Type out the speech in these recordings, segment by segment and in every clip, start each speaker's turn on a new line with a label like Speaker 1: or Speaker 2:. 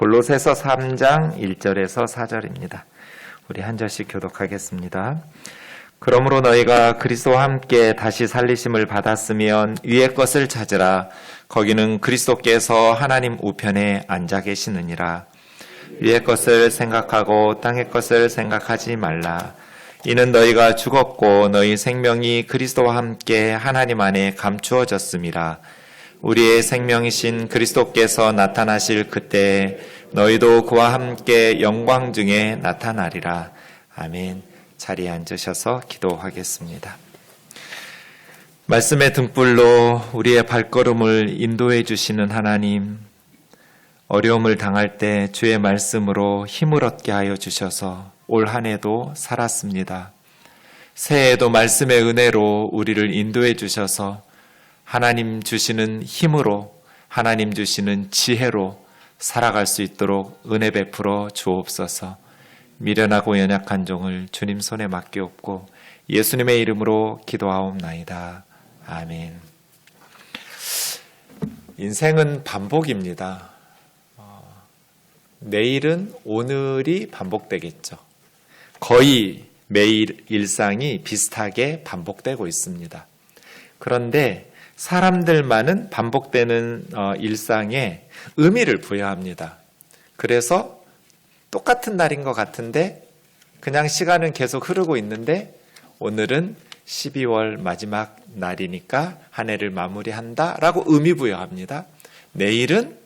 Speaker 1: 골로새서 3장 1절에서 4절입니다. 우리 한 절씩 교독하겠습니다. 그러므로 너희가 그리스도와 함께 다시 살리심을 받았으면 위의 것을 찾으라. 거기는 그리스도께서 하나님 우편에 앉아 계시느니라. 위의 것을 생각하고 땅의 것을 생각하지 말라. 이는 너희가 죽었고 너희 생명이 그리스도와 함께 하나님 안에 감추어졌음이라. 우리의 생명이신 그리스도께서 나타나실 그때에 너희도 그와 함께 영광 중에 나타나리라. 아멘. 자리에 앉으셔서 기도하겠습니다. 말씀의 등불로 우리의 발걸음을 인도해 주시는 하나님, 어려움을 당할 때 주의 말씀으로 힘을 얻게 하여 주셔서 올 한 해도 살았습니다. 새해에도 말씀의 은혜로 우리를 인도해 주셔서 하나님 주시는 힘으로, 하나님 주시는 지혜로 살아갈 수 있도록 은혜 베풀어 주옵소서. 미련하고 연약한 종을 주님 손에 맡기옵고 예수님의 이름으로 기도하옵나이다. 아멘. 인생은 반복입니다. 내일은 오늘이 반복되겠죠. 거의 매일 일상이 비슷하게 반복되고 있습니다. 그런데 사람들만은 반복되는 일상에 의미를 부여합니다. 그래서 똑같은 날인 것 같은데 그냥 시간은 계속 흐르고 있는데 오늘은 12월 마지막 날이니까 한 해를 마무리한다 라고 의미 부여합니다. 내일은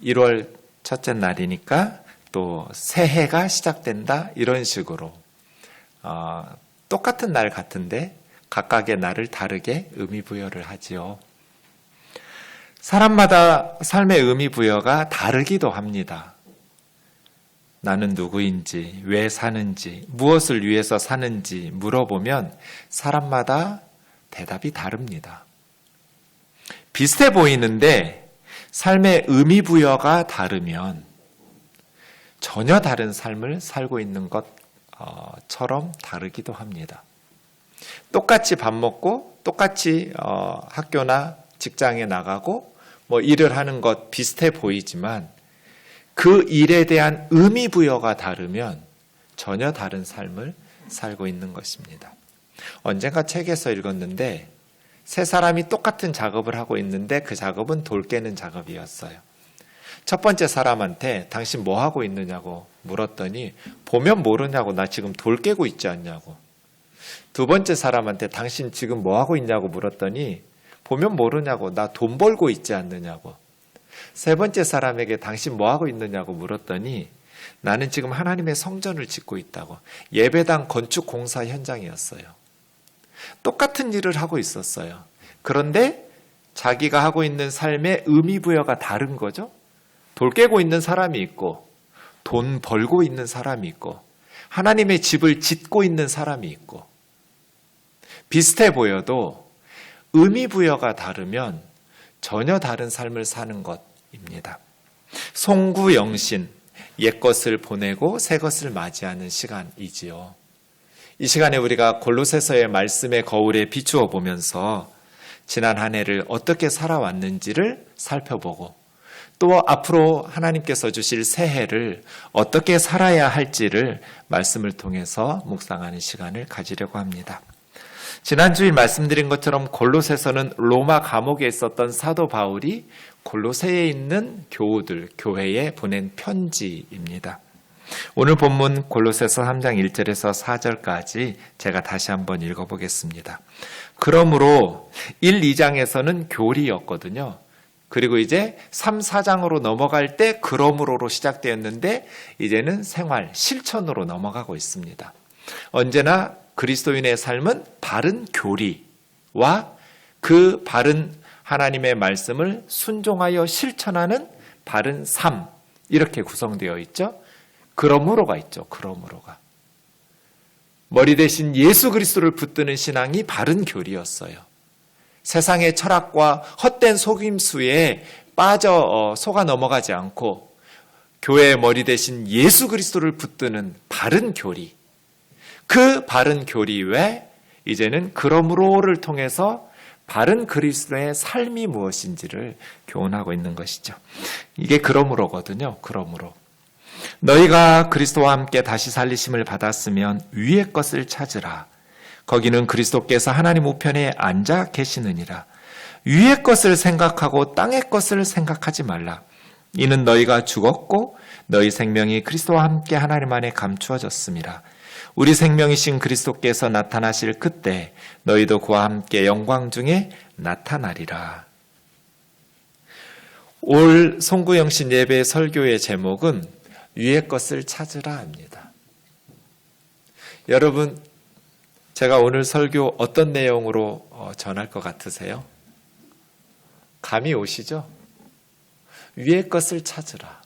Speaker 1: 1월 첫째 날이니까 또 새해가 시작된다 이런 식으로 똑같은 날 같은데 각각의 날을 다르게 의미 부여를 하지요. 사람마다 삶의 의미 부여가 다르기도 합니다. 나는 누구인지, 왜 사는지, 무엇을 위해서 사는지 물어보면 사람마다 대답이 다릅니다. 비슷해 보이는데 삶의 의미 부여가 다르면 전혀 다른 삶을 살고 있는 것처럼 다르기도 합니다. 똑같이 밥 먹고 똑같이 학교나 직장에 나가고 일을 하는 것 비슷해 보이지만 그 일에 대한 의미 부여가 다르면 전혀 다른 삶을 살고 있는 것입니다. 언젠가 책에서 읽었는데 세 사람이 똑같은 작업을 하고 있는데 그 작업은 돌 깨는 작업이었어요. 첫 번째 사람한테 당신 뭐 하고 있느냐고 물었더니 보면 모르냐고 나 지금 돌 깨고 있지 않냐고. 두 번째 사람한테 당신 지금 뭐 하고 있냐고 물었더니 보면 모르냐고 나 돈 벌고 있지 않느냐고. 세 번째 사람에게 당신 뭐 하고 있느냐고 물었더니 나는 지금 하나님의 성전을 짓고 있다고. 예배당 건축 공사 현장이었어요. 똑같은 일을 하고 있었어요. 그런데 자기가 하고 있는 삶의 의미 부여가 다른 거죠. 돌 깨고 있는 사람이 있고 돈 벌고 있는 사람이 있고 하나님의 집을 짓고 있는 사람이 있고 비슷해 보여도 의미 부여가 다르면 전혀 다른 삶을 사는 것입니다. 송구영신, 옛것을 보내고 새것을 맞이하는 시간이지요. 이 시간에 우리가 골로새서의 말씀의 거울에 비추어 보면서 지난 한 해를 어떻게 살아왔는지를 살펴보고 또 앞으로 하나님께서 주실 새해를 어떻게 살아야 할지를 말씀을 통해서 묵상하는 시간을 가지려고 합니다. 지난주에 말씀드린 것처럼 골로새서는 로마 감옥에 있었던 사도 바울이 골로새에 있는 교우들, 교회에 보낸 편지입니다. 오늘 본문 골로새서 3장 1절에서 4절까지 제가 다시 한번 읽어보겠습니다. 그러므로 1, 2장에서는 교리였거든요. 그리고 이제 3, 4장으로 넘어갈 때 그러므로로 시작되었는데 이제는 생활, 실천으로 넘어가고 있습니다. 언제나 그리스도인의 삶은 바른 교리와 그 바른 하나님의 말씀을 순종하여 실천하는 바른 삶 이렇게 구성되어 있죠. 그러므로가 있죠. 그러므로가. 머리 대신 예수 그리스도를 붙드는 신앙이 바른 교리였어요. 세상의 철학과 헛된 속임수에 빠져 속아 넘어가지 않고 교회의 머리 대신 예수 그리스도를 붙드는 바른 교리. 그 바른 교리 외에 이제는 그러므로를 통해서 바른 그리스도의 삶이 무엇인지를 교훈하고 있는 것이죠. 이게 그러므로거든요. 그러므로 너희가 그리스도와 함께 다시 살리심을 받았으면 위의 것을 찾으라. 거기는 그리스도께서 하나님 우편에 앉아 계시느니라. 위의 것을 생각하고 땅의 것을 생각하지 말라. 이는 너희가 죽었고 너희 생명이 그리스도와 함께 하나님 안에 감추어졌습니다. 우리 생명이신 그리스도께서 나타나실 그때 너희도 그와 함께 영광 중에 나타나리라. 올 송구영신 예배 설교의 제목은 위의 것을 찾으라 합니다. 여러분, 제가 오늘 설교 어떤 내용으로 전할 것 같으세요? 감이 오시죠? 위의 것을 찾으라.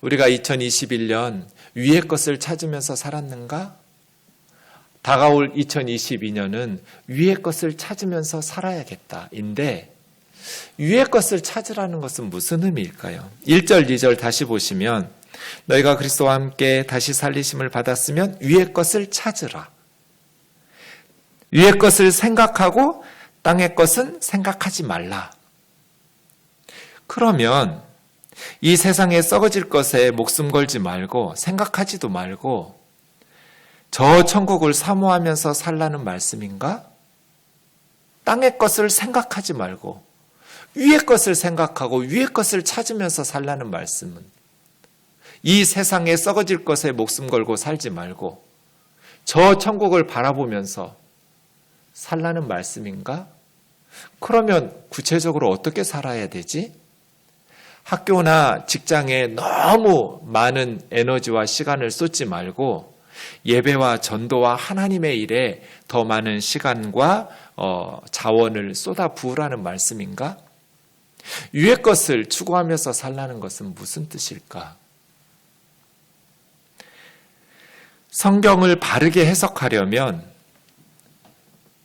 Speaker 1: 우리가 2021년 위의 것을 찾으면서 살았는가? 다가올 2022년은 위의 것을 찾으면서 살아야겠다인데 위의 것을 찾으라는 것은 무슨 의미일까요? 1절, 2절 다시 보시면 너희가 그리스도와 함께 다시 살리심을 받았으면 위의 것을 찾으라. 위의 것을 생각하고 땅의 것은 생각하지 말라. 그러면 이 세상에 썩어질 것에 목숨 걸지 말고 생각하지도 말고 저 천국을 사모하면서 살라는 말씀인가? 땅의 것을 생각하지 말고 위의 것을 생각하고 위의 것을 찾으면서 살라는 말씀은 이 세상에 썩어질 것에 목숨 걸고 살지 말고 저 천국을 바라보면서 살라는 말씀인가? 그러면 구체적으로 어떻게 살아야 되지? 학교나 직장에 너무 많은 에너지와 시간을 쏟지 말고 예배와 전도와 하나님의 일에 더 많은 시간과 자원을 쏟아 부으라는 말씀인가? 위의 것을 추구하면서 살라는 것은 무슨 뜻일까? 성경을 바르게 해석하려면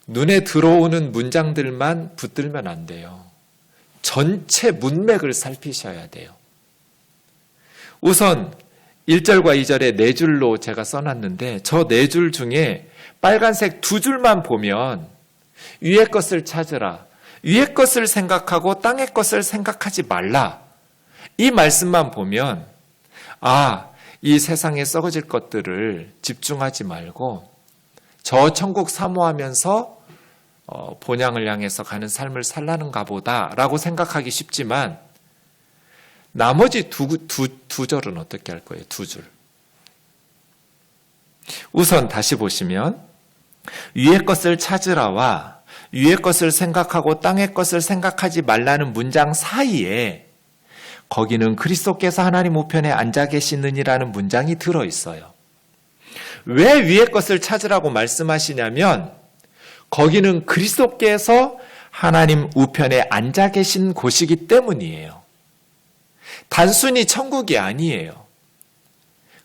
Speaker 1: 눈에 들어오는 문장들만 붙들면 안 돼요. 전체 문맥을 살피셔야 돼요. 우선 1절과 2절에 4줄로 제가 써놨는데 저 4줄 중에 빨간색 2줄만 보면 위의 것을 찾으라, 위의 것을 생각하고 땅의 것을 생각하지 말라, 이 말씀만 보면 이 세상에 썩어질 것들을 집중하지 말고 저 천국 사모하면서 본향을 향해서 가는 삶을 살라는가 보다라고 생각하기 쉽지만 나머지 두 절은 어떻게 할 거예요? 2줄. 우선 다시 보시면 위의 것을 찾으라와 위의 것을 생각하고 땅의 것을 생각하지 말라는 문장 사이에 거기는 그리스도께서 하나님 우편에 앉아 계시느니라는 문장이 들어있어요. 왜 위의 것을 찾으라고 말씀하시냐면 거기는 그리스도께서 하나님 우편에 앉아 계신 곳이기 때문이에요. 단순히 천국이 아니에요.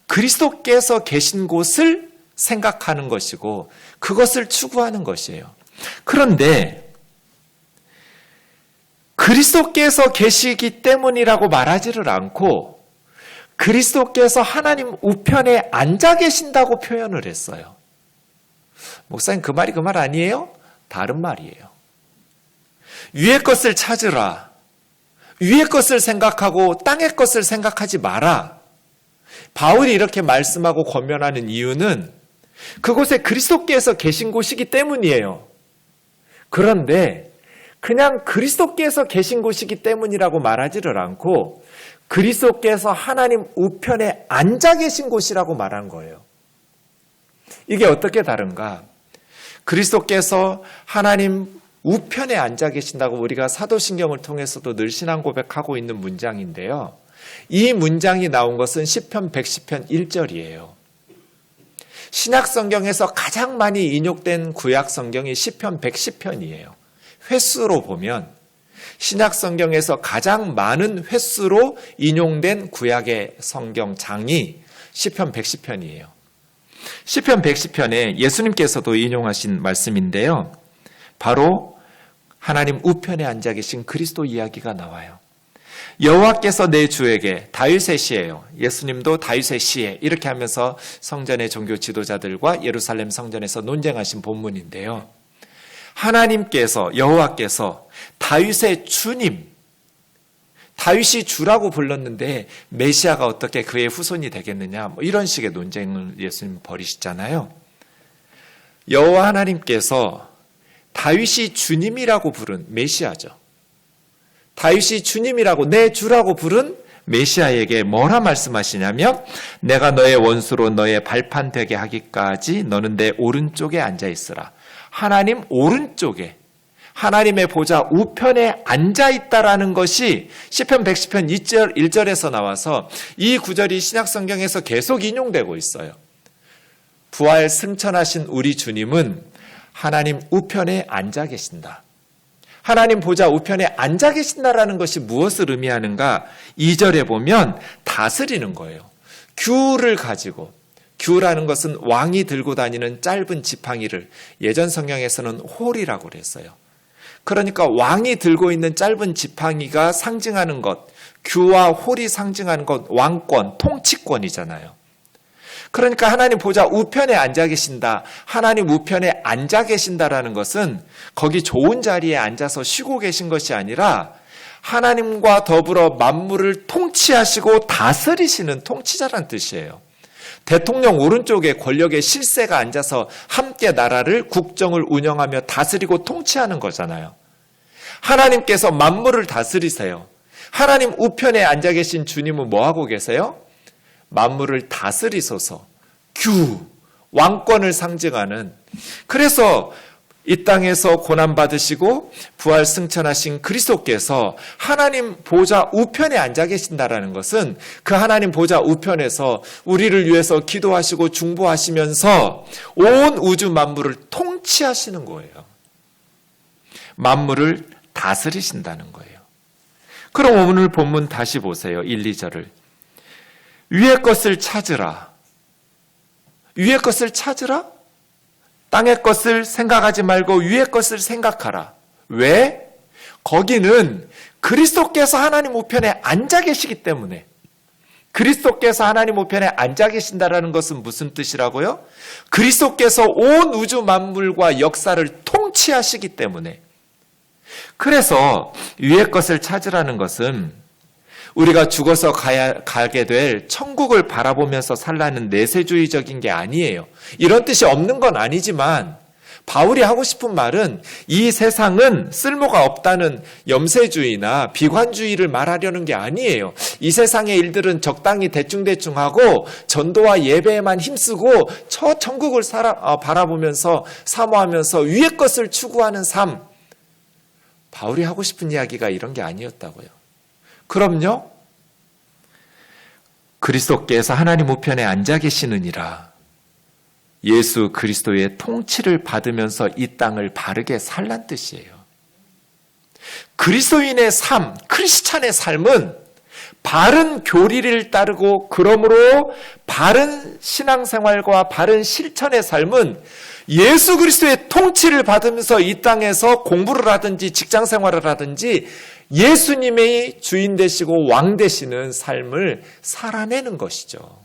Speaker 1: 그리스도께서 계신 곳을 생각하는 것이고 그것을 추구하는 것이에요. 그런데 그리스도께서 계시기 때문이라고 말하지를 않고 그리스도께서 하나님 우편에 앉아 계신다고 표현을 했어요. 목사님, 그 말이 그 말 아니에요? 다른 말이에요. 위의 것을 찾으라. 위의 것을 생각하고 땅의 것을 생각하지 마라. 바울이 이렇게 말씀하고 권면하는 이유는 그곳에 그리스도께서 계신 곳이기 때문이에요. 그런데 그냥 그리스도께서 계신 곳이기 때문이라고 말하지를 않고 그리스도께서 하나님 우편에 앉아 계신 곳이라고 말한 거예요. 이게 어떻게 다른가? 그리스도께서 하나님 우편에 앉아 계신다고 우리가 사도신경을 통해서도 늘 신앙 고백하고 있는 문장인데요. 이 문장이 나온 것은 시편 110편 1절이에요. 신약성경에서 가장 많이 인용된 구약성경이 시편 110편이에요. 횟수로 보면 신약성경에서 가장 많은 횟수로 인용된 구약의 성경장이 시편 110편이에요. 시편 110편에 예수님께서도 인용하신 말씀인데요. 바로 하나님 우편에 앉아 계신 그리스도 이야기가 나와요. 여호와께서 내 주에게, 다윗의 시예요. 예수님도 다윗의 시에 이렇게 하면서 성전의 종교 지도자들과 예루살렘 성전에서 논쟁하신 본문인데요. 하나님께서, 여호와께서 다윗의 주님, 다윗이 주라고 불렀는데 메시아가 어떻게 그의 후손이 되겠느냐, 이런 식의 논쟁을 예수님 벌이시잖아요. 여호와 하나님께서 다윗이 주님이라고 부른 메시아죠. 다윗이 주님이라고, 내 주라고 부른 메시아에게 뭐라 말씀하시냐면, 내가 너의 원수로 너의 발판 되게 하기까지 너는 내 오른쪽에 앉아 있으라. 하나님 오른쪽에, 하나님의 보좌 우편에 앉아 있다라는 것이 시편 110편 1절에서 나와서 이 구절이 신약성경에서 계속 인용되고 있어요. 부활 승천하신 우리 주님은 하나님 우편에 앉아 계신다. 하나님 보좌 우편에 앉아 계신다라는 것이 무엇을 의미하는가? 2절에 보면 다스리는 거예요. 규를 가지고, 규라는 것은 왕이 들고 다니는 짧은 지팡이를 예전 성경에서는 홀이라고 그랬어요. 그러니까 왕이 들고 있는 짧은 지팡이가 상징하는 것, 규와 홀이 상징하는 것, 왕권, 통치권이잖아요. 그러니까 하나님 보좌 우편에 앉아 계신다, 하나님 우편에 앉아 계신다라는 것은 거기 좋은 자리에 앉아서 쉬고 계신 것이 아니라 하나님과 더불어 만물을 통치하시고 다스리시는 통치자란 뜻이에요. 대통령 오른쪽에 권력의 실세가 앉아서 함께 나라를, 국정을 운영하며 다스리고 통치하는 거잖아요. 하나님께서 만물을 다스리세요. 하나님 우편에 앉아 계신 주님은 뭐하고 계세요? 만물을 다스리소서, 규, 왕권을 상징하는, 그래서 이 땅에서 고난받으시고 부활 승천하신 그리스도께서 하나님 보좌 우편에 앉아 계신다라는 것은 그 하나님 보좌 우편에서 우리를 위해서 기도하시고 중보하시면서 온 우주 만물을 통치하시는 거예요. 만물을 다스리신다는 거예요. 그럼 오늘 본문 다시 보세요. 1, 2절을. 위의 것을 찾으라. 위의 것을 찾으라? 땅의 것을 생각하지 말고 위의 것을 생각하라. 왜? 거기는 그리스도께서 하나님 우편에 앉아 계시기 때문에. 그리스도께서 하나님 우편에 앉아 계신다라는 것은 무슨 뜻이라고요? 그리스도께서 온 우주 만물과 역사를 통치하시기 때문에. 그래서 위의 것을 찾으라는 것은 우리가 죽어서 가게 될 천국을 바라보면서 살라는 내세주의적인 게 아니에요. 이런 뜻이 없는 건 아니지만 바울이 하고 싶은 말은 이 세상은 쓸모가 없다는 염세주의나 비관주의를 말하려는 게 아니에요. 이 세상의 일들은 적당히 대충대충 하고 전도와 예배에만 힘쓰고 저 천국을 바라보면서 사모하면서 위의 것을 추구하는 삶. 바울이 하고 싶은 이야기가 이런 게 아니었다고요. 그럼요. 그리스도께서 하나님 우편에 앉아 계시느니라. 예수 그리스도의 통치를 받으면서 이 땅을 바르게 살란 뜻이에요. 그리스도인의 삶, 크리스찬의 삶은 바른 교리를 따르고 그러므로 바른 신앙생활과 바른 실천의 삶은 예수 그리스도의 통치를 받으면서 이 땅에서 공부를 하든지 직장생활을 하든지 예수님의 주인 되시고 왕 되시는 삶을 살아내는 것이죠.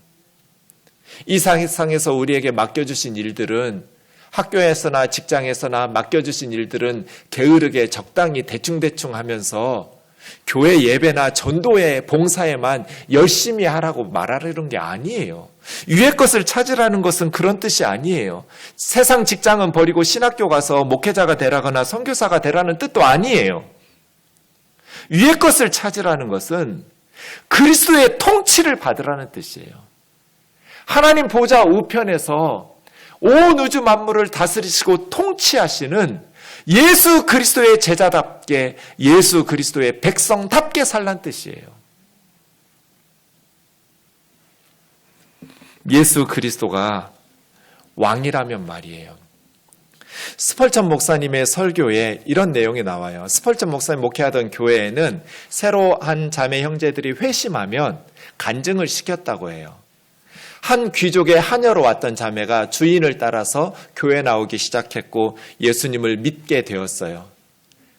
Speaker 1: 이 세상에서 우리에게 맡겨주신 일들은, 학교에서나 직장에서나 맡겨주신 일들은 게으르게 적당히 대충대충 하면서 교회 예배나 전도회 봉사에만 열심히 하라고 말하려는 게 아니에요. 위의 것을 찾으라는 것은 그런 뜻이 아니에요. 세상 직장은 버리고 신학교 가서 목회자가 되라거나 선교사가 되라는 뜻도 아니에요. 위의 것을 찾으라는 것은 그리스도의 통치를 받으라는 뜻이에요. 하나님 보좌 우편에서 온 우주 만물을 다스리시고 통치하시는 예수 그리스도의 제자답게, 예수 그리스도의 백성답게 살란 뜻이에요. 예수 그리스도가 왕이라면 말이에요. 스펄전 목사님의 설교에 이런 내용이 나와요. 스펄전 목사님 목회하던 교회에는 새로 한 자매 형제들이 회심하면 간증을 시켰다고 해요. 한 귀족의 하녀로 왔던 자매가 주인을 따라서 교회 나오기 시작했고 예수님을 믿게 되었어요.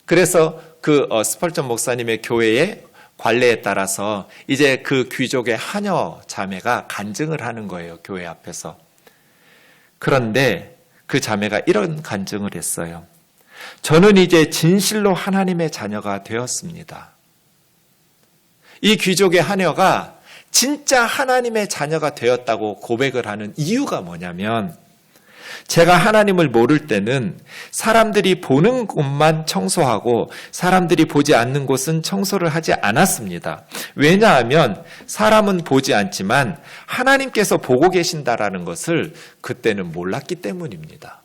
Speaker 1: 그래서 그 스펄전 목사님의 교회의 관례에 따라서 이제 그 귀족의 하녀 자매가 간증을 하는 거예요. 교회 앞에서. 그런데 그 자매가 이런 간증을 했어요. 저는 이제 진실로 하나님의 자녀가 되었습니다. 이 귀족의 하녀가 진짜 하나님의 자녀가 되었다고 고백을 하는 이유가 뭐냐면, 제가 하나님을 모를 때는 사람들이 보는 곳만 청소하고 사람들이 보지 않는 곳은 청소를 하지 않았습니다. 왜냐하면 사람은 보지 않지만 하나님께서 보고 계신다라는 것을 그때는 몰랐기 때문입니다.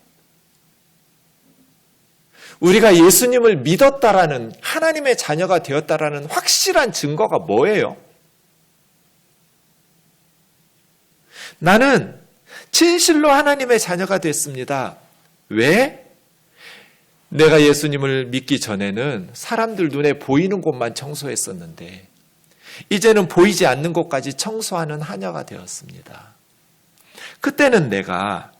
Speaker 1: 우리가 예수님을 믿었다라는, 하나님의 자녀가 되었다라는 확실한 증거가 뭐예요? 나는 진실로 하나님의 자녀가 됐습니다. 왜? 내가 예수님을 믿기 전에는 사람들 눈에 보이는 곳만 청소했었는데 이제는 보이지 않는 곳까지 청소하는 하녀가 되었습니다. 그때는 내가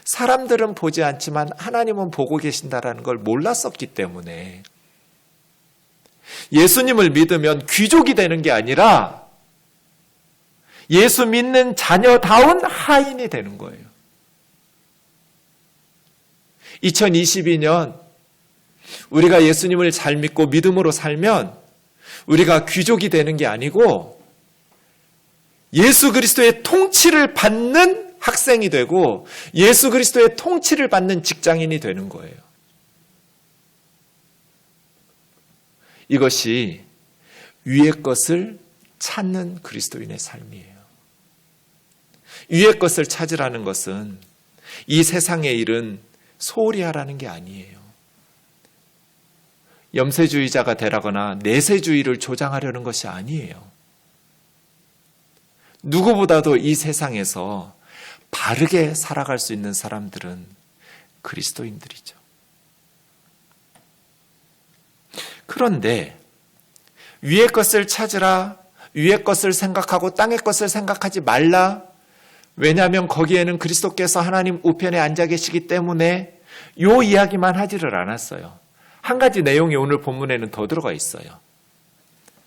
Speaker 1: 사람들은 보지 않지만 하나님은 보고 계신다라는 걸 몰랐었기 때문에 예수님을 믿으면 귀족이 되는 게 아니라 예수 믿는 자녀다운 하인이 되는 거예요. 2022년 우리가 예수님을 잘 믿고 믿음으로 살면 우리가 귀족이 되는 게 아니고 예수 그리스도의 통치를 받는 학생이 되고 예수 그리스도의 통치를 받는 직장인이 되는 거예요. 이것이 위의 것을 찾는 그리스도인의 삶이에요. 위의 것을 찾으라는 것은 이 세상의 일은 소홀히 하라는 게 아니에요. 염세주의자가 되라거나 내세주의를 조장하려는 것이 아니에요. 누구보다도 이 세상에서 바르게 살아갈 수 있는 사람들은 그리스도인들이죠. 그런데 위의 것을 찾으라, 위의 것을 생각하고 땅의 것을 생각하지 말라. 왜냐하면 거기에는 그리스도께서 하나님 우편에 앉아 계시기 때문에 요 이야기만 하지를 않았어요. 한 가지 내용이 오늘 본문에는 더 들어가 있어요.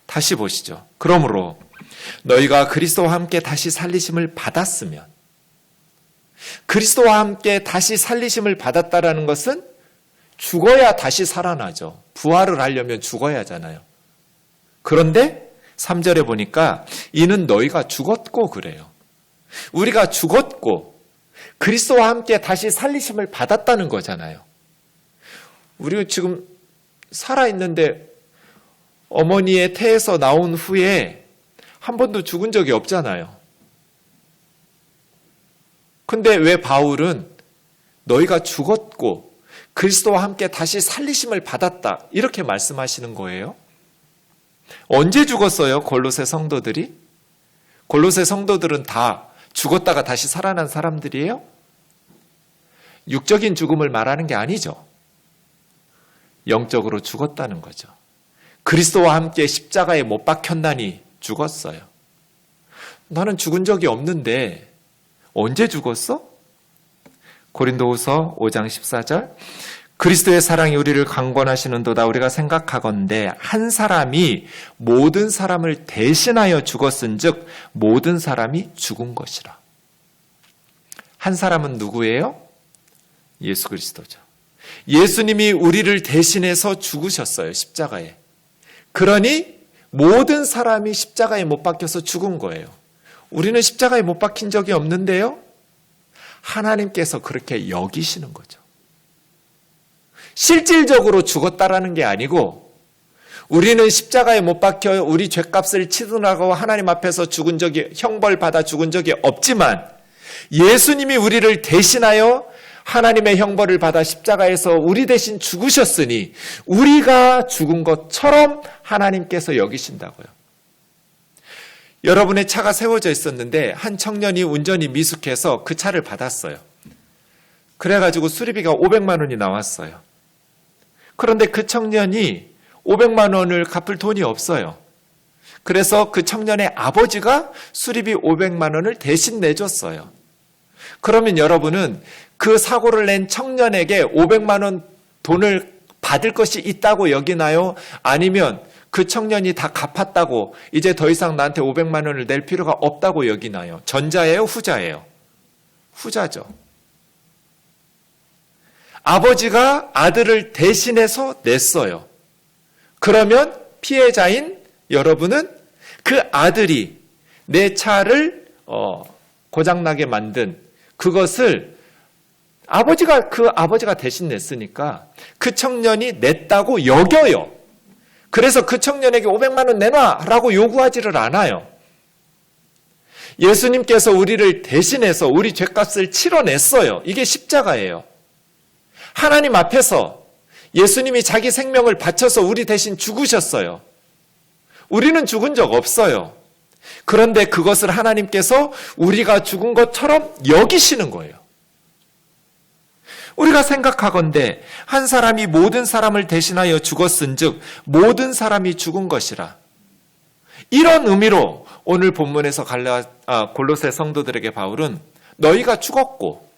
Speaker 1: 다시 보시죠. 그러므로 너희가 그리스도와 함께 다시 살리심을 받았으면, 그리스도와 함께 다시 살리심을 받았다라는 것은 죽어야 다시 살아나죠. 부활을 하려면 죽어야 하잖아요. 그런데 3절에 보니까 이는 너희가 죽었고 그래요. 우리가 죽었고 그리스도와 함께 다시 살리심을 받았다는 거잖아요. 우리가 지금 살아있는데 어머니의 태에서 나온 후에 한 번도 죽은 적이 없잖아요. 근데 왜 바울은 너희가 죽었고 그리스도와 함께 다시 살리심을 받았다 이렇게 말씀하시는 거예요? 언제 죽었어요? 골로새 성도들이? 골로새 성도들은 다 죽었다가 다시 살아난 사람들이에요? 육적인 죽음을 말하는 게 아니죠. 영적으로 죽었다는 거죠. 그리스도와 함께 십자가에 못 박혔나니 죽었어요. 나는 죽은 적이 없는데 언제 죽었어? 고린도후서 5장 14절 그리스도의 사랑이 우리를 강권하시는도다. 우리가 생각하건대 한 사람이 모든 사람을 대신하여 죽었은즉 모든 사람이 죽은 것이라. 한 사람은 누구예요? 예수 그리스도죠. 예수님이 우리를 대신해서 죽으셨어요. 십자가에. 그러니 모든 사람이 십자가에 못 박혀서 죽은 거예요. 우리는 십자가에 못 박힌 적이 없는데요. 하나님께서 그렇게 여기시는 거죠. 실질적으로 죽었다라는 게 아니고 우리는 십자가에 못 박혀 우리 죄값을 치르라고 하나님 앞에서 죽은 적이, 형벌 받아 죽은 적이 없지만 예수님이 우리를 대신하여 하나님의 형벌을 받아 십자가에서 우리 대신 죽으셨으니 우리가 죽은 것처럼 하나님께서 여기신다고요. 여러분의 차가 세워져 있었는데 한 청년이 운전이 미숙해서 그 차를 받았어요. 그래가지고 수리비가 500만 원이 나왔어요. 그런데 그 청년이 500만 원을 갚을 돈이 없어요. 그래서 그 청년의 아버지가 수리비 500만 원을 대신 내줬어요. 그러면 여러분은 그 사고를 낸 청년에게 500만 원 돈을 받을 것이 있다고 여기나요? 아니면 그 청년이 다 갚았다고 이제 더 이상 나한테 500만 원을 낼 필요가 없다고 여기나요? 전자예요? 후자예요? 후자죠. 아버지가 아들을 대신해서 냈어요. 그러면 피해자인 여러분은 그 아들이 내 차를 고장나게 만든 그것을 그 아버지가 대신 냈으니까 그 청년이 냈다고 여겨요. 그래서 그 청년에게 500만 원 내놔라고 요구하지를 않아요. 예수님께서 우리를 대신해서 우리 죄값을 치러냈어요. 이게 십자가예요. 하나님 앞에서 예수님이 자기 생명을 바쳐서 우리 대신 죽으셨어요. 우리는 죽은 적 없어요. 그런데 그것을 하나님께서 우리가 죽은 것처럼 여기시는 거예요. 우리가 생각하건대 한 사람이 모든 사람을 대신하여 죽었은즉 모든 사람이 죽은 것이라. 이런 의미로 오늘 본문에서 골로새 성도들에게 바울은 너희가 죽었고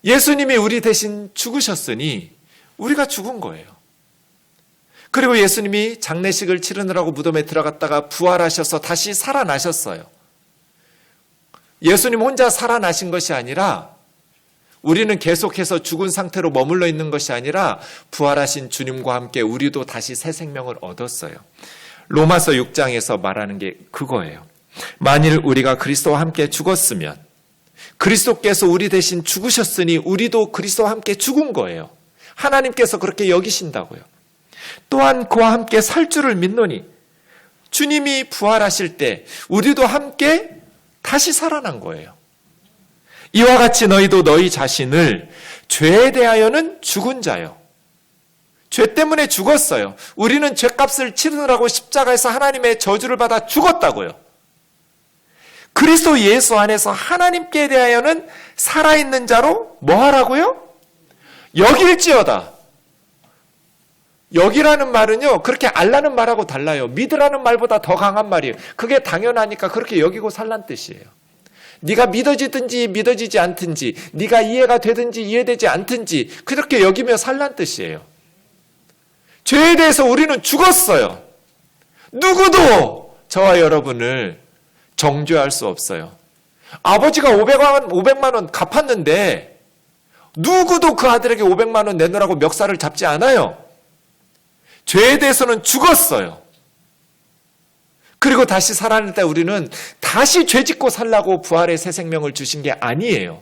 Speaker 1: 예수님이 우리 대신 죽으셨으니 우리가 죽은 거예요. 그리고 예수님이 장례식을 치르느라고 무덤에 들어갔다가 부활하셔서 다시 살아나셨어요. 예수님 혼자 살아나신 것이 아니라 우리는 계속해서 죽은 상태로 머물러 있는 것이 아니라 부활하신 주님과 함께 우리도 다시 새 생명을 얻었어요. 로마서 6장에서 말하는 게 그거예요. 만일 우리가 그리스도와 함께 죽었으면 그리스도께서 우리 대신 죽으셨으니 우리도 그리스도와 함께 죽은 거예요. 하나님께서 그렇게 여기신다고요. 또한 그와 함께 살 줄을 믿노니 주님이 부활하실 때 우리도 함께 다시 살아난 거예요. 이와 같이 너희도 너희 자신을 죄에 대하여는 죽은 자요. 죄 때문에 죽었어요. 우리는 죄값을 치르느라고 십자가에서 하나님의 저주를 받아 죽었다고요. 그리스도 예수 안에서 하나님께 대하여는 살아있는 자로 뭐 하라고요? 여길지어다. 여기라는 말은요, 그렇게 알라는 말하고 달라요. 믿으라는 말보다 더 강한 말이에요. 그게 당연하니까 그렇게 여기고 살란 뜻이에요. 네가 믿어지든지 믿어지지 않든지, 네가 이해가 되든지 이해되지 않든지 그렇게 여기며 살란 뜻이에요. 죄에 대해서 우리는 죽었어요. 누구도 저와 여러분을 정죄할 수 없어요. 아버지가 500만 원 갚았는데 누구도 그 아들에게 500만 원 내놓으라고 멱살을 잡지 않아요. 죄에 대해서는 죽었어요. 그리고 다시 살아날 때 우리는 다시 죄짓고 살라고 부활의 새 생명을 주신 게 아니에요.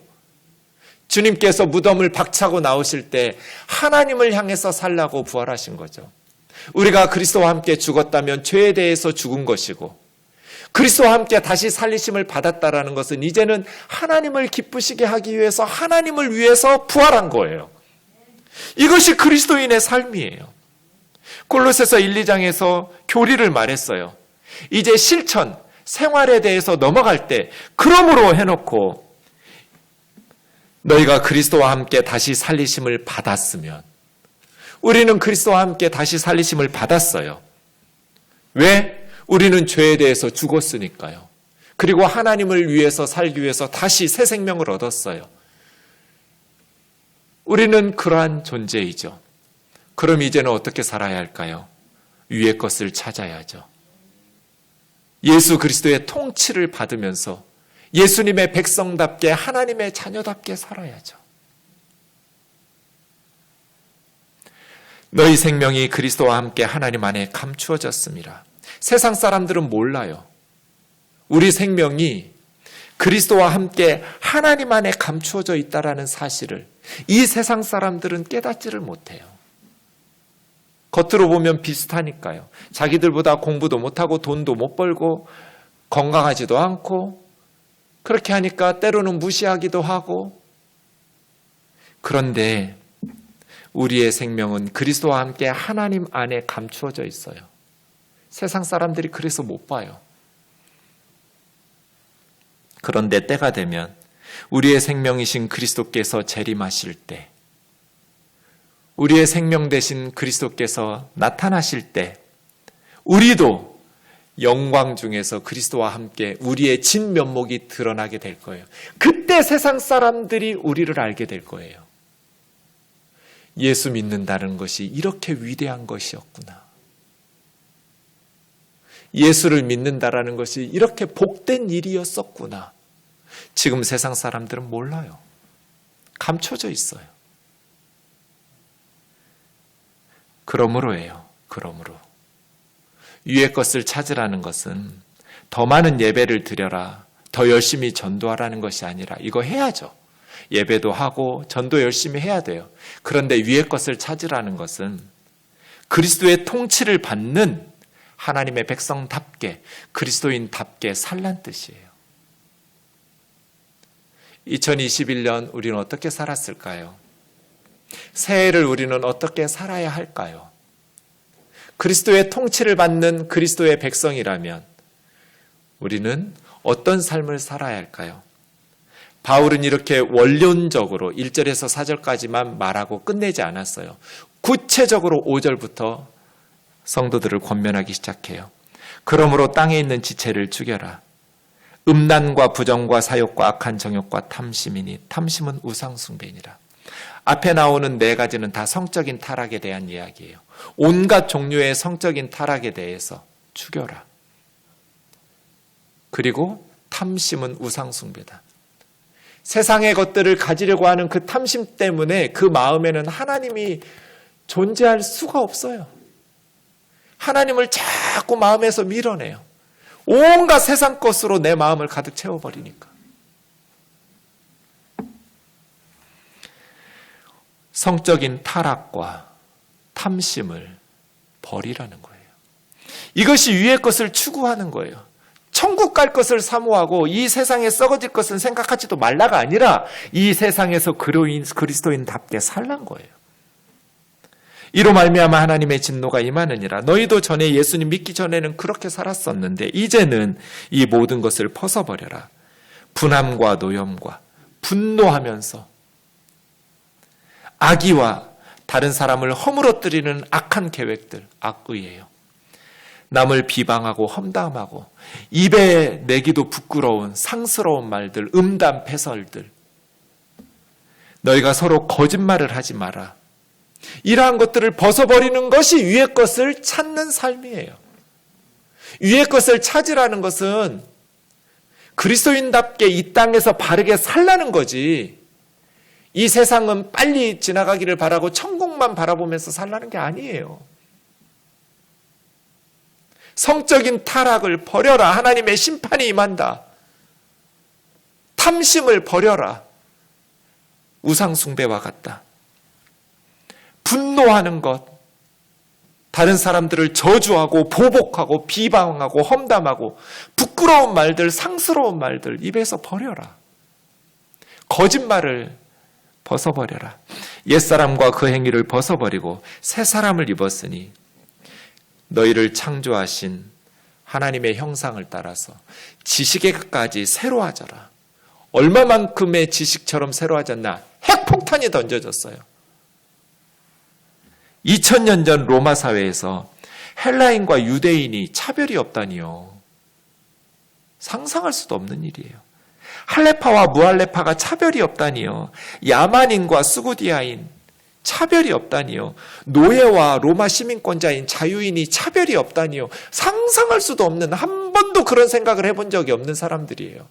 Speaker 1: 주님께서 무덤을 박차고 나오실 때 하나님을 향해서 살라고 부활하신 거죠. 우리가 그리스도와 함께 죽었다면 죄에 대해서 죽은 것이고 그리스도와 함께 다시 살리심을 받았다라는 것은 이제는 하나님을 기쁘시게 하기 위해서 하나님을 위해서 부활한 거예요. 이것이 그리스도인의 삶이에요. 골로새서 1, 2장에서 교리를 말했어요. 이제 실천, 생활에 대해서 넘어갈 때 그러므로 해놓고 너희가 그리스도와 함께 다시 살리심을 받았으면 우리는 그리스도와 함께 다시 살리심을 받았어요. 왜? 우리는 죄에 대해서 죽었으니까요. 그리고 하나님을 위해서 살기 위해서 다시 새 생명을 얻었어요. 우리는 그러한 존재이죠. 그럼 이제는 어떻게 살아야 할까요? 위의 것을 찾아야죠. 예수 그리스도의 통치를 받으면서 예수님의 백성답게 하나님의 자녀답게 살아야죠. 너희 생명이 그리스도와 함께 하나님 안에 감추어졌습니다. 세상 사람들은 몰라요. 우리 생명이 그리스도와 함께 하나님 안에 감추어져 있다라는 사실을 이 세상 사람들은 깨닫지를 못해요. 겉으로 보면 비슷하니까요. 자기들보다 공부도 못하고 돈도 못 벌고 건강하지도 않고 그렇게 하니까 때로는 무시하기도 하고. 그런데 우리의 생명은 그리스도와 함께 하나님 안에 감추어져 있어요. 세상 사람들이 그래서 못 봐요. 그런데 때가 되면 우리의 생명이신 그리스도께서 재림하실 때, 우리의 생명 되신 그리스도께서 나타나실 때 우리도 영광 중에서 그리스도와 함께 우리의 진면목이 드러나게 될 거예요. 그때 세상 사람들이 우리를 알게 될 거예요. 예수 믿는다는 것이 이렇게 위대한 것이었구나. 예수를 믿는다라는 것이 이렇게 복된 일이었었구나. 지금 세상 사람들은 몰라요. 감춰져 있어요. 그러므로예요. 그러므로 위의 것을 찾으라는 것은 더 많은 예배를 드려라, 더 열심히 전도하라는 것이 아니라 이거 해야죠. 예배도 하고 전도 열심히 해야 돼요. 그런데 위의 것을 찾으라는 것은 그리스도의 통치를 받는 하나님의 백성답게, 그리스도인답게 살란 뜻이에요. 2021년 우리는 어떻게 살았을까요? 새해를 우리는 어떻게 살아야 할까요? 그리스도의 통치를 받는 그리스도의 백성이라면 우리는 어떤 삶을 살아야 할까요? 바울은 이렇게 원론적으로 1절에서 4절까지만 말하고 끝내지 않았어요. 구체적으로 5절부터 성도들을 권면하기 시작해요. 그러므로 땅에 있는 지체를 죽여라. 음란과 부정과 사욕과 악한 정욕과 탐심이니 탐심은 우상숭배니라. 앞에 나오는 네 가지는 다 성적인 타락에 대한 이야기예요. 온갖 종류의 성적인 타락에 대해서 죽여라. 그리고 탐심은 우상숭배다. 세상의 것들을 가지려고 하는 그 탐심 때문에 그 마음에는 하나님이 존재할 수가 없어요. 하나님을 자꾸 마음에서 밀어내요. 온갖 세상 것으로 내 마음을 가득 채워버리니까. 성적인 타락과 탐심을 버리라는 거예요. 이것이 위의 것을 추구하는 거예요. 천국 갈 것을 사모하고 이 세상에 썩어질 것은 생각하지도 말라가 아니라 이 세상에서 그리스도인답게 살란 거예요. 이로 말미암아 하나님의 진노가 임하느니라. 너희도 전에 예수님 믿기 전에는 그렇게 살았었는데 이제는 이 모든 것을 벗어버려라. 분함과 노염과 분노하면서 악의와 다른 사람을 허물어뜨리는 악한 계획들, 악의예요. 남을 비방하고 험담하고 입에 내기도 부끄러운 상스러운 말들, 음담 패설들. 너희가 서로 거짓말을 하지 마라. 이러한 것들을 벗어버리는 것이 위의 것을 찾는 삶이에요. 위의 것을 찾으라는 것은 그리스도인답게 이 땅에서 바르게 살라는 거지, 이 세상은 빨리 지나가기를 바라고 천국만 바라보면서 살라는 게 아니에요. 성적인 타락을 버려라. 하나님의 심판이 임한다. 탐심을 버려라. 우상숭배와 같다. 분노하는 것, 다른 사람들을 저주하고 보복하고 비방하고 험담하고 부끄러운 말들, 상스러운 말들 입에서 버려라. 거짓말을 벗어버려라. 옛사람과 그 행위를 벗어버리고 새 사람을 입었으니 너희를 창조하신 하나님의 형상을 따라서 지식에까지 새로워져라. 얼마만큼의 지식처럼 새로워졌나? 핵폭탄이 던져졌어요. 2000년 전 로마 사회에서 헬라인과 유대인이 차별이 없다니요. 상상할 수도 없는 일이에요. 할레파와 무할레파가 차별이 없다니요. 야만인과 수구디아인 차별이 없다니요. 노예와 로마 시민권자인 자유인이 차별이 없다니요. 상상할 수도 없는, 한 번도 그런 생각을 해본 적이 없는 사람들이에요.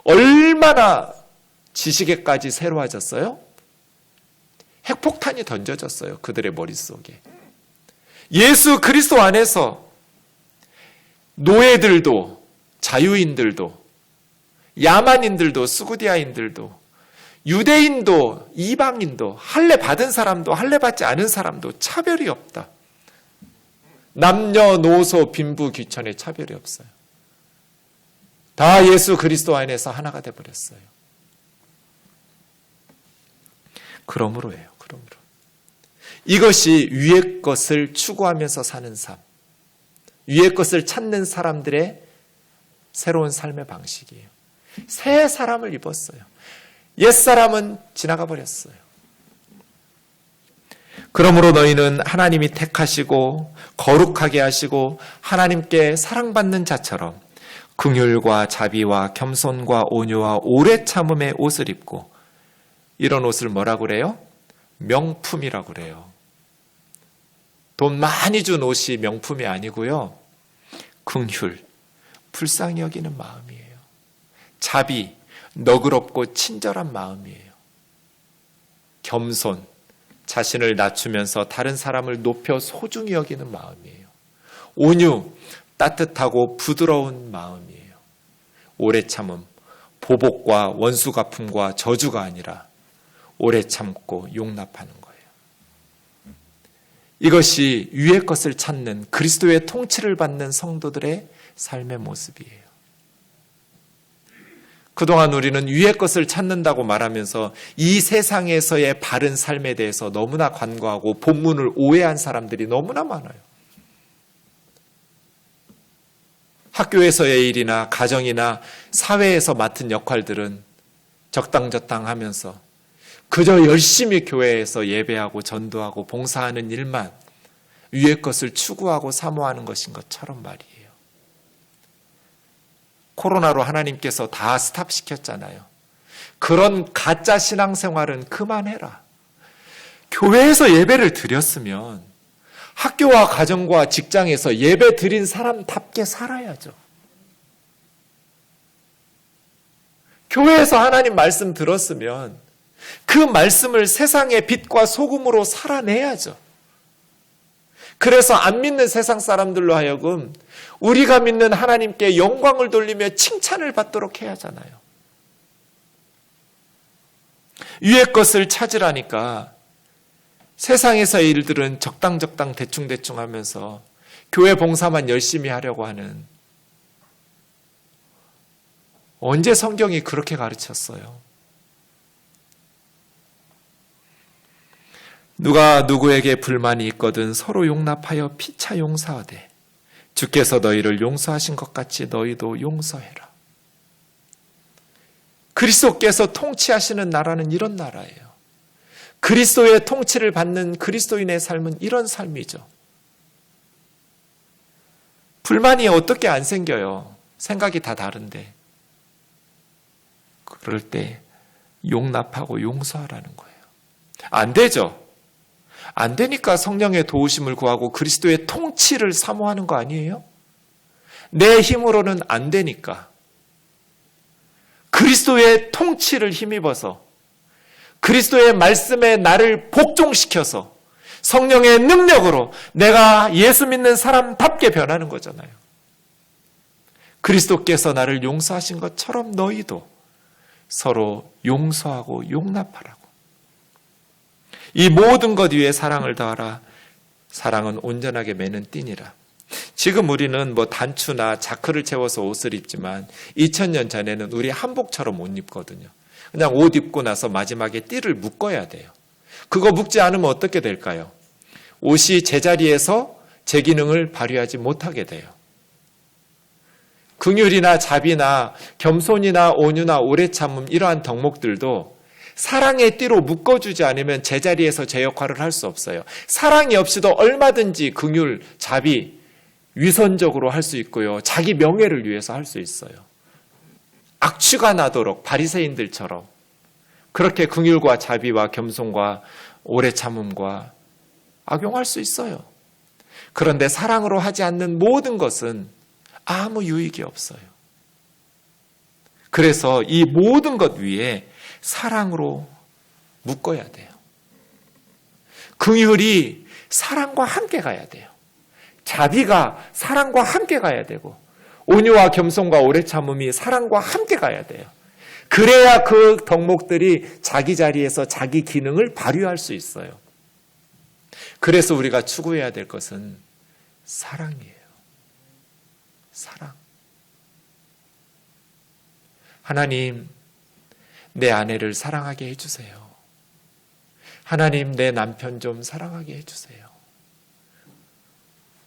Speaker 1: 얼마나 지식에까지 새로워졌어요? 핵폭탄이 던져졌어요. 그들의 머릿속에. 예수 그리스도 안에서 노예들도, 자유인들도, 야만인들도, 수구디아인들도, 유대인도, 이방인도, 할례 받은 사람도, 할례 받지 않은 사람도 차별이 없다. 남녀노소, 빈부, 귀천에 차별이 없어요. 다 예수 그리스도 안에서 하나가 되어버렸어요. 그러므로예요. 그러므로. 이것이 위의 것을 추구하면서 사는 삶, 위의 것을 찾는 사람들의 새로운 삶의 방식이에요. 새 사람을 입었어요. 옛사람은 지나가 버렸어요. 그러므로 너희는 하나님이 택하시고 거룩하게 하시고 하나님께 사랑받는 자처럼 긍휼과 자비와 겸손과 온유와 오래 참음의 옷을 입고, 이런 옷을 뭐라고 그래요? 명품이라고 그래요. 돈 많이 준 옷이 명품이 아니고요. 긍휼, 불쌍히 여기는 마음이에요. 자비, 너그럽고 친절한 마음이에요. 겸손, 자신을 낮추면서 다른 사람을 높여 소중히 여기는 마음이에요. 온유, 따뜻하고 부드러운 마음이에요. 오래 참음, 보복과 원수 갚음과 저주가 아니라 오래 참고 용납하는 거예요. 이것이 위의 것을 찾는 그리스도의 통치를 받는 성도들의 삶의 모습이에요. 그동안 우리는 위의 것을 찾는다고 말하면서 이 세상에서의 바른 삶에 대해서 너무나 간과하고 본문을 오해한 사람들이 너무나 많아요. 학교에서의 일이나 가정이나 사회에서 맡은 역할들은 적당하면서 그저 열심히 교회에서 예배하고 전도하고 봉사하는 일만 위의 것을 추구하고 사모하는 것인 것처럼 말이에요. 코로나로 하나님께서 다 스탑시켰잖아요. 그런 가짜 신앙생활은 그만해라. 교회에서 예배를 드렸으면 학교와 가정과 직장에서 예배 드린 사람답게 살아야죠. 교회에서 하나님 말씀 들었으면 그 말씀을 세상의 빛과 소금으로 살아내야죠. 그래서 안 믿는 세상 사람들로 하여금 우리가 믿는 하나님께 영광을 돌리며 칭찬을 받도록 해야 하잖아요. 위의 것을 찾으라니까 세상에서의 일들은 적당 대충 하면서 교회 봉사만 열심히 하려고 하는, 언제 성경이 그렇게 가르쳤어요? 누가 누구에게 불만이 있거든 서로 용납하여 피차 용서하되 주께서 너희를 용서하신 것 같이 너희도 용서해라. 그리스도께서 통치하시는 나라는 이런 나라예요. 그리스도의 통치를 받는 그리스도인의 삶은 이런 삶이죠. 불만이 어떻게 안 생겨요? 생각이 다 다른데. 그럴 때 용납하고 용서하라는 거예요. 안 되죠. 안 되니까 성령의 도우심을 구하고 그리스도의 통치를 사모하는 거 아니에요? 내 힘으로는 안 되니까 그리스도의 통치를 힘입어서 그리스도의 말씀에 나를 복종시켜서 성령의 능력으로 내가 예수 믿는 사람답게 변하는 거잖아요. 그리스도께서 나를 용서하신 것처럼 너희도 서로 용서하고 용납하라고. 이 모든 것 위에 사랑을 더하라. 사랑은 온전하게 매는 띠니라. 지금 우리는 단추나 자크를 채워서 옷을 입지만 2000년 전에는 우리 한복처럼 옷 입거든요. 그냥 옷 입고 나서 마지막에 띠를 묶어야 돼요. 그거 묶지 않으면 어떻게 될까요? 옷이 제자리에서 제 기능을 발휘하지 못하게 돼요. 긍휼이나 자비나 겸손이나 온유나 오래 참음 이러한 덕목들도 사랑의 띠로 묶어주지 않으면 제자리에서 제 역할을 할 수 없어요. 사랑이 없이도 얼마든지 긍휼, 자비, 위선적으로 할 수 있고요. 자기 명예를 위해서 할 수 있어요. 악취가 나도록 바리새인들처럼 그렇게 긍휼과 자비와 겸손과 오래 참음과 악용할 수 있어요. 그런데 사랑으로 하지 않는 모든 것은 아무 유익이 없어요. 그래서 이 모든 것 위에 사랑으로 묶어야 돼요. 긍휼이 사랑과 함께 가야 돼요. 자비가 사랑과 함께 가야 되고 온유와 겸손과 오래 참음이 사랑과 함께 가야 돼요. 그래야 그 덕목들이 자기 자리에서 자기 기능을 발휘할 수 있어요. 그래서 우리가 추구해야 될 것은 사랑이에요. 사랑. 하나님, 내 아내를 사랑하게 해주세요. 하나님, 내 남편 좀 사랑하게 해주세요.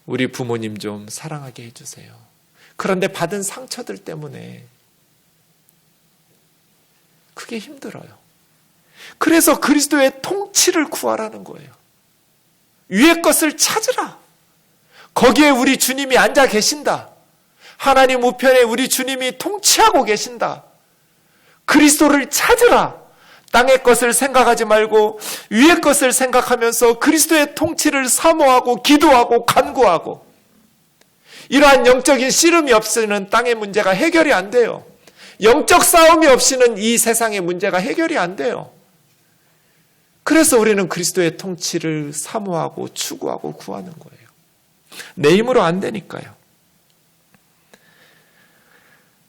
Speaker 1: 우리 부모님 좀 사랑하게 해주세요. 그런데 받은 상처들 때문에 그게 힘들어요. 그래서 그리스도의 통치를 구하라는 거예요. 위의 것을 찾으라. 거기에 우리 주님이 앉아 계신다. 하나님 우편에 우리 주님이 통치하고 계신다. 그리스도를 찾으라. 땅의 것을 생각하지 말고 위의 것을 생각하면서 그리스도의 통치를 사모하고 기도하고 간구하고, 이러한 영적인 씨름이 없이는 땅의 문제가 해결이 안 돼요. 영적 싸움이 없이는 이 세상의 문제가 해결이 안 돼요. 그래서 우리는 그리스도의 통치를 사모하고 추구하고 구하는 거예요. 내 힘으로 안 되니까요.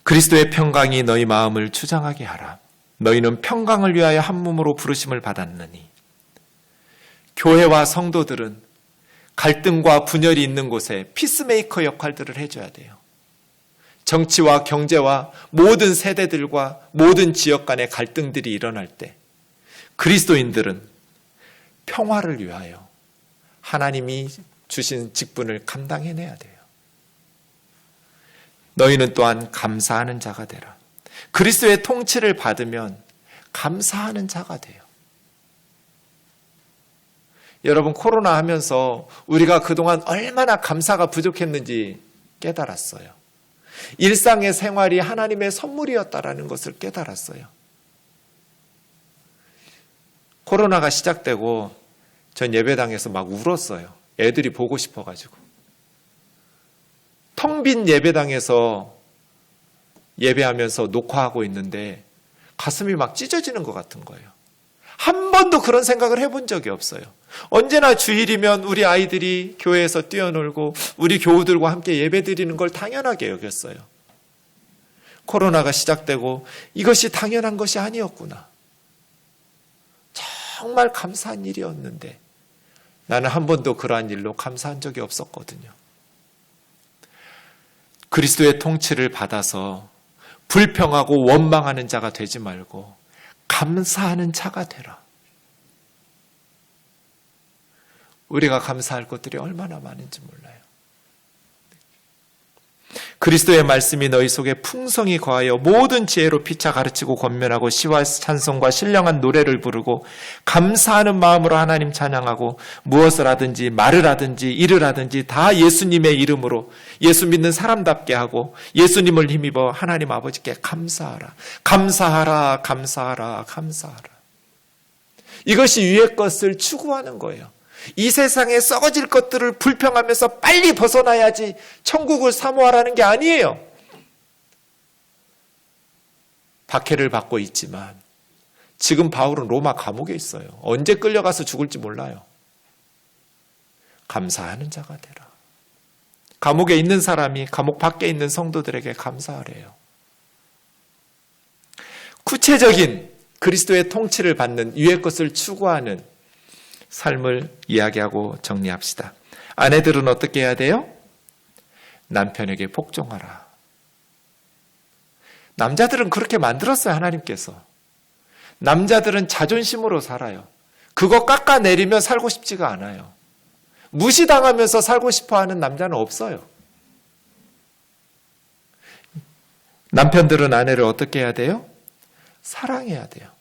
Speaker 1: 그리스도의 평강이 너희 마음을 주장하게 하라. 너희는 평강을 위하여 한 몸으로 부르심을 받았느니. 교회와 성도들은 갈등과 분열이 있는 곳에 피스메이커 역할들을 해줘야 돼요. 정치와 경제와 모든 세대들과 모든 지역 간의 갈등들이 일어날 때 그리스도인들은 평화를 위하여 하나님이 주신 직분을 감당해내야 돼요. 너희는 또한 감사하는 자가 되라. 그리스도의 통치를 받으면 감사하는 자가 돼요. 여러분, 코로나 하면서 우리가 그동안 얼마나 감사가 부족했는지 깨달았어요. 일상의 생활이 하나님의 선물이었다라는 것을 깨달았어요. 코로나가 시작되고 전 예배당에서 막 울었어요. 애들이 보고 싶어가지고. 텅 빈 예배당에서 예배하면서 녹화하고 있는데 가슴이 막 찢어지는 것 같은 거예요. 한 번도 그런 생각을 해본 적이 없어요. 언제나 주일이면 우리 아이들이 교회에서 뛰어놀고 우리 교우들과 함께 예배드리는 걸 당연하게 여겼어요. 코로나가 시작되고 이것이 당연한 것이 아니었구나. 정말 감사한 일이었는데 나는 한 번도 그러한 일로 감사한 적이 없었거든요. 그리스도의 통치를 받아서 불평하고 원망하는 자가 되지 말고 감사하는 자가 되라. 우리가 감사할 것들이 얼마나 많은지 몰라요. 그리스도의 말씀이 너희 속에 풍성히 거하여 모든 지혜로 피차 가르치고 권면하고 시와 찬송과 신령한 노래를 부르고 감사하는 마음으로 하나님 찬양하고 무엇을 하든지 말을 하든지 일을 하든지 다 예수님의 이름으로 예수 믿는 사람답게 하고 예수님을 힘입어 하나님 아버지께 감사하라. 감사하라. 감사하라. 감사하라. 이것이 위의 것을 추구하는 거예요. 이 세상에 썩어질 것들을 불평하면서 빨리 벗어나야지 천국을 사모하라는 게 아니에요. 박해를 받고 있지만 지금 바울은 로마 감옥에 있어요. 언제 끌려가서 죽을지 몰라요. 감사하는 자가 되라. 감옥에 있는 사람이 감옥 밖에 있는 성도들에게 감사하래요. 구체적인 그리스도의 통치를 받는 위의 것을 추구하는 삶을 이야기하고 정리합시다. 아내들은 어떻게 해야 돼요? 남편에게 복종하라. 남자들은 그렇게 만들었어요, 하나님께서. 남자들은 자존심으로 살아요. 그거 깎아내리면 살고 싶지가 않아요. 무시당하면서 살고 싶어하는 남자는 없어요. 남편들은 아내를 어떻게 해야 돼요? 사랑해야 돼요.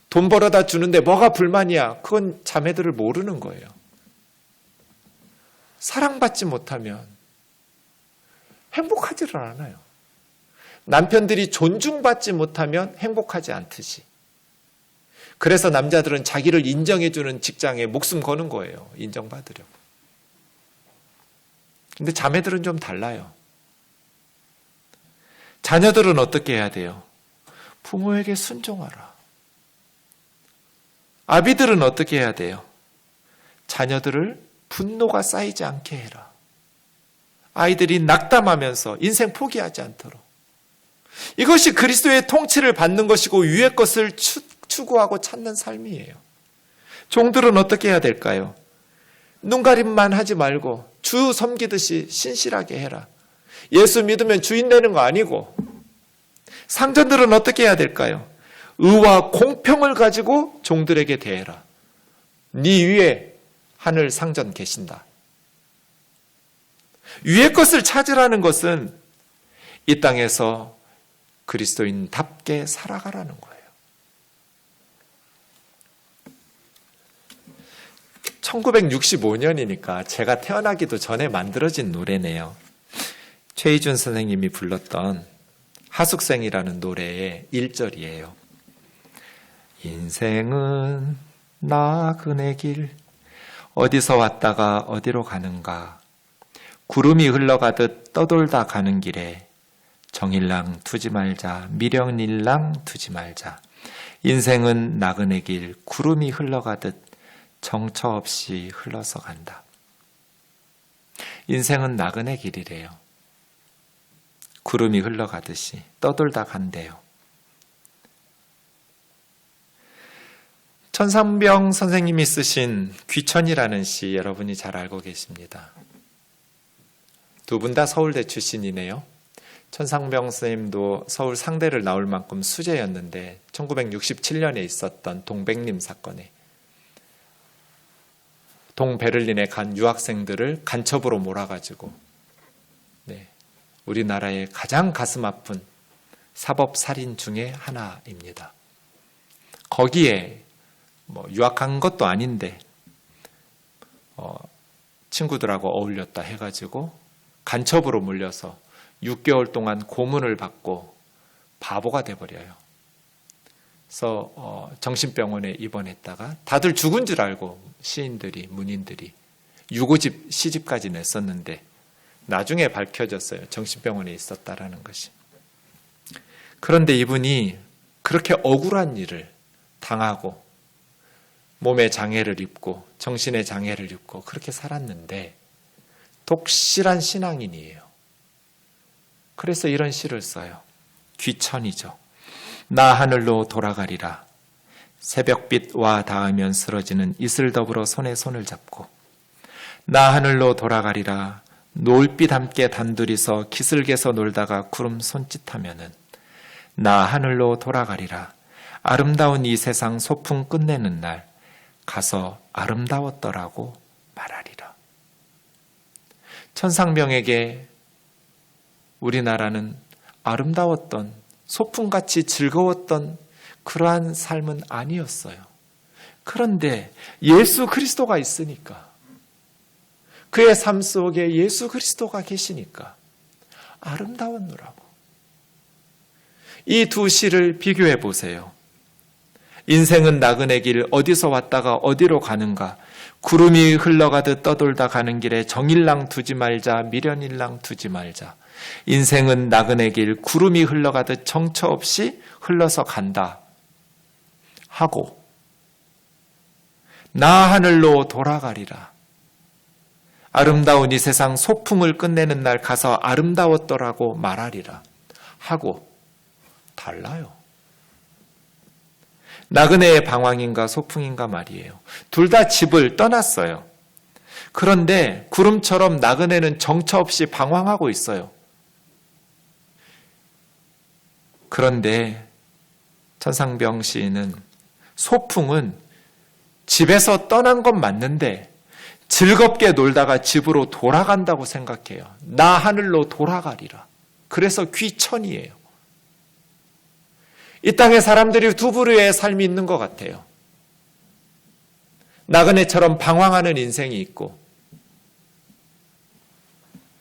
Speaker 1: 돈 벌어다 주는데 뭐가 불만이야? 그건 자매들을 모르는 거예요. 사랑받지 못하면 행복하지를 않아요. 남편들이 존중받지 못하면 행복하지 않듯이. 그래서 남자들은 자기를 인정해주는 직장에 목숨 거는 거예요. 인정받으려고. 근데 자매들은 좀 달라요. 자녀들은 어떻게 해야 돼요? 부모에게 순종하라. 아비들은 어떻게 해야 돼요? 자녀들을 분노가 쌓이지 않게 해라. 아이들이 낙담하면서 인생 포기하지 않도록. 이것이 그리스도의 통치를 받는 것이고 위의 것을 추구하고 찾는 삶이에요. 종들은 어떻게 해야 될까요? 눈가림만 하지 말고 주 섬기듯이 신실하게 해라. 예수 믿으면 주인 되는 거 아니고. 상전들은 어떻게 해야 될까요? 의와 공평을 가지고 종들에게 대해라. 네 위에 하늘 상전 계신다. 위의 것을 찾으라는 것은 이 땅에서 그리스도인답게 살아가라는 거예요. 1965년이니까 제가 태어나기도 전에 만들어진 노래네요. 최희준 선생님이 불렀던 하숙생이라는 노래의 1절이에요. 인생은 나그네 길 어디서 왔다가 어디로 가는가 구름이 흘러가듯 떠돌다 가는 길에 정일랑 두지 말자 미령일랑 두지 말자 인생은 나그네 길 구름이 흘러가듯 정처 없이 흘러서 간다. 인생은 나그네 길이래요. 구름이 흘러가듯이 떠돌다 간대요. 천상병 선생님이 쓰신 귀천이라는 시 여러분이 잘 알고 계십니다. 두 분 다 서울대 출신이네요. 천상병 선생님도 서울 상대를 나올 만큼 수재였는데 1967년에 있었던 동백림 사건에 동베를린에 간 유학생들을 간첩으로 몰아가지고 우리나라의 가장 가슴 아픈 사법살인 중에 하나입니다. 거기에 유학한 것도 아닌데 친구들하고 어울렸다 해가지고 간첩으로 물려서 6개월 동안 고문을 받고 바보가 돼버려요. 그래서 정신병원에 입원했다가 다들 죽은 줄 알고 시인들이 문인들이 유고집 시집까지 냈었는데 나중에 밝혀졌어요. 정신병원에 있었다라는 것이. 그런데 이분이 그렇게 억울한 일을 당하고 몸에 장애를 입고 정신에 장애를 입고 그렇게 살았는데 독실한 신앙인이에요. 그래서 이런 시를 써요. 귀천이죠. 나 하늘로 돌아가리라. 새벽빛 와 닿으면 쓰러지는 이슬 더불어 손에 손을 잡고 나 하늘로 돌아가리라. 노을빛 함께 단둘이서 기슭에서 놀다가 구름 손짓하면은 나 하늘로 돌아가리라. 아름다운 이 세상 소풍 끝내는 날 가서 아름다웠더라고 말하리라. 천상병에게 우리나라는 아름다웠던 소풍같이 즐거웠던 그러한 삶은 아니었어요. 그런데 예수 그리스도가 있으니까 그의 삶 속에 예수 그리스도가 계시니까 아름다웠노라고. 이 두 시를 비교해 보세요. 인생은 나그네 길 어디서 왔다가 어디로 가는가. 구름이 흘러가듯 떠돌다 가는 길에 정일랑 두지 말자 미련일랑 두지 말자. 인생은 나그네 길 구름이 흘러가듯 정처 없이 흘러서 간다 하고 나 하늘로 돌아가리라. 아름다운 이 세상 소풍을 끝내는 날 가서 아름다웠더라고 말하리라 하고 달라요. 나그네의 방황인가 소풍인가 말이에요. 둘 다 집을 떠났어요. 그런데 구름처럼 나그네는 정처 없이 방황하고 있어요. 그런데 천상병 시인은 소풍은 집에서 떠난 건 맞는데 즐겁게 놀다가 집으로 돌아간다고 생각해요. 나 하늘로 돌아가리라. 그래서 귀천이에요. 이 땅에 사람들이 두 부류의 삶이 있는 것 같아요. 나그네처럼 방황하는 인생이 있고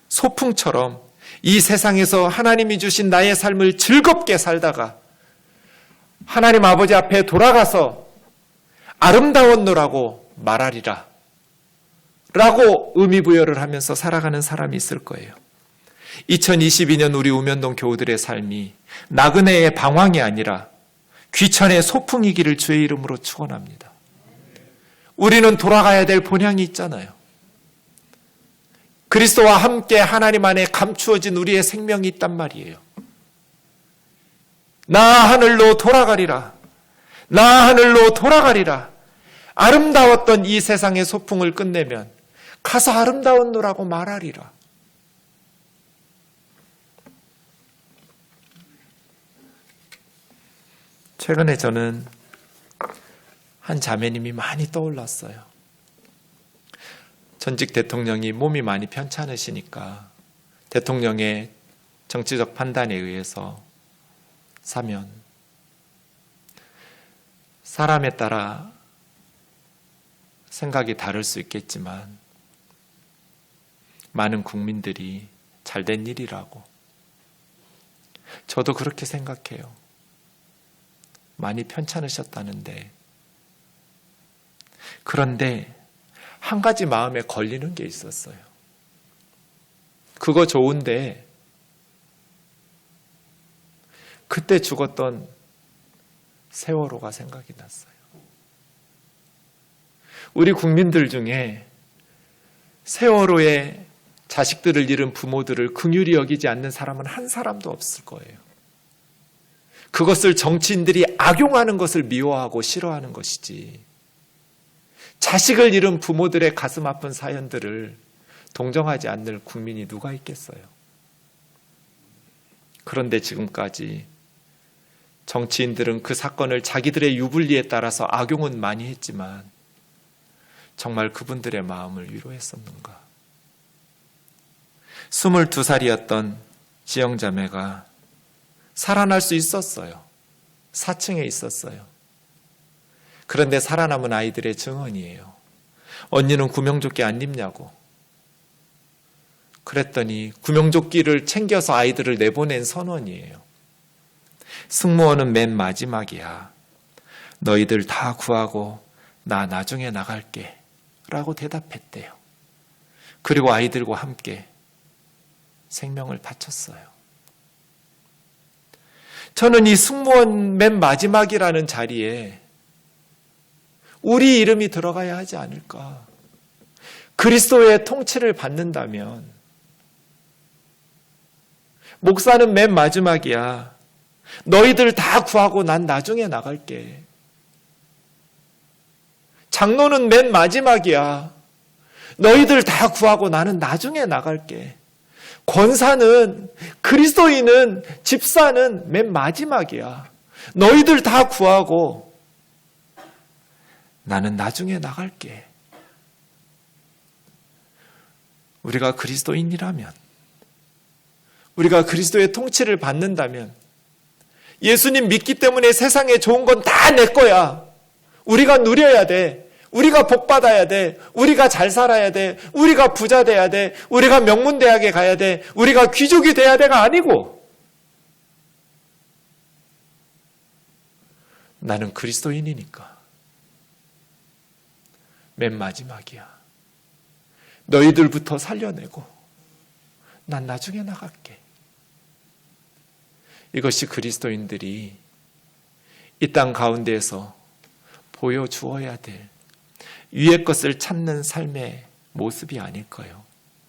Speaker 1: 소풍처럼 이 세상에서 하나님이 주신 나의 삶을 즐겁게 살다가 하나님 아버지 앞에 돌아가서 아름다웠노라고 말하리라 라고 의미부여를 하면서 살아가는 사람이 있을 거예요. 2022년 우리 우면동 교우들의 삶이 나그네의 방황이 아니라 귀천의 소풍이기를 주의 이름으로 축원합니다. 우리는 돌아가야 될 본향이 있잖아요. 그리스도와 함께 하나님 안에 감추어진 우리의 생명이 있단 말이에요. 나 하늘로 돌아가리라. 나 하늘로 돌아가리라. 아름다웠던 이 세상의 소풍을 끝내면 가서 아름다웠노라고 말하리라. 최근에 저는 한 자매님이 많이 떠올랐어요. 전직 대통령이 몸이 많이 편찮으시니까 대통령의 정치적 판단에 의해서 사면 사람에 따라 생각이 다를 수 있겠지만 많은 국민들이 잘된 일이라고 저도 그렇게 생각해요. 많이 편찮으셨다는데 그런데 한 가지 마음에 걸리는 게 있었어요. 그거 좋은데 그때 죽었던 세월호가 생각이 났어요. 우리 국민들 중에 세월호에 자식들을 잃은 부모들을 긍휼히 여기지 않는 사람은 한 사람도 없을 거예요. 그것을 정치인들이 악용하는 것을 미워하고 싫어하는 것이지, 자식을 잃은 부모들의 가슴 아픈 사연들을 동정하지 않는 국민이 누가 있겠어요? 그런데 지금까지 정치인들은 그 사건을 자기들의 유불리에 따라서 악용은 많이 했지만 정말 그분들의 마음을 위로했었는가? 22살이었던 지영자매가 살아날 수 있었어요. 4층에 있었어요. 그런데 살아남은 아이들의 증언이에요. 언니는 구명조끼 안 입냐고. 그랬더니 구명조끼를 챙겨서 아이들을 내보낸 선원이에요. 승무원은 맨 마지막이야. 너희들 다 구하고 나 나중에 나갈게 라고 대답했대요. 그리고 아이들과 함께 생명을 바쳤어요. 저는 이 승무원 맨 마지막이라는 자리에 우리 이름이 들어가야 하지 않을까. 그리스도의 통치를 받는다면 목사는 맨 마지막이야. 너희들 다 구하고 난 나중에 나갈게. 장로는 맨 마지막이야. 너희들 다 구하고 나는 나중에 나갈게. 권사는, 그리스도인은, 집사는 맨 마지막이야. 너희들 다 구하고 나는 나중에 나갈게. 우리가 그리스도인이라면, 우리가 그리스도의 통치를 받는다면, 예수님 믿기 때문에 세상에 좋은 건 다 내 거야. 우리가 누려야 돼. 우리가 복 받아야 돼. 우리가 잘 살아야 돼. 우리가 부자 돼야 돼. 우리가 명문대학에 가야 돼. 우리가 귀족이 돼야 돼가 아니고, 나는 그리스도인이니까 맨 마지막이야. 너희들부터 살려내고 난 나중에 나갈게. 이것이 그리스도인들이 이 땅 가운데에서 보여주어야 될 위의 것을 찾는 삶의 모습이 아닐까요?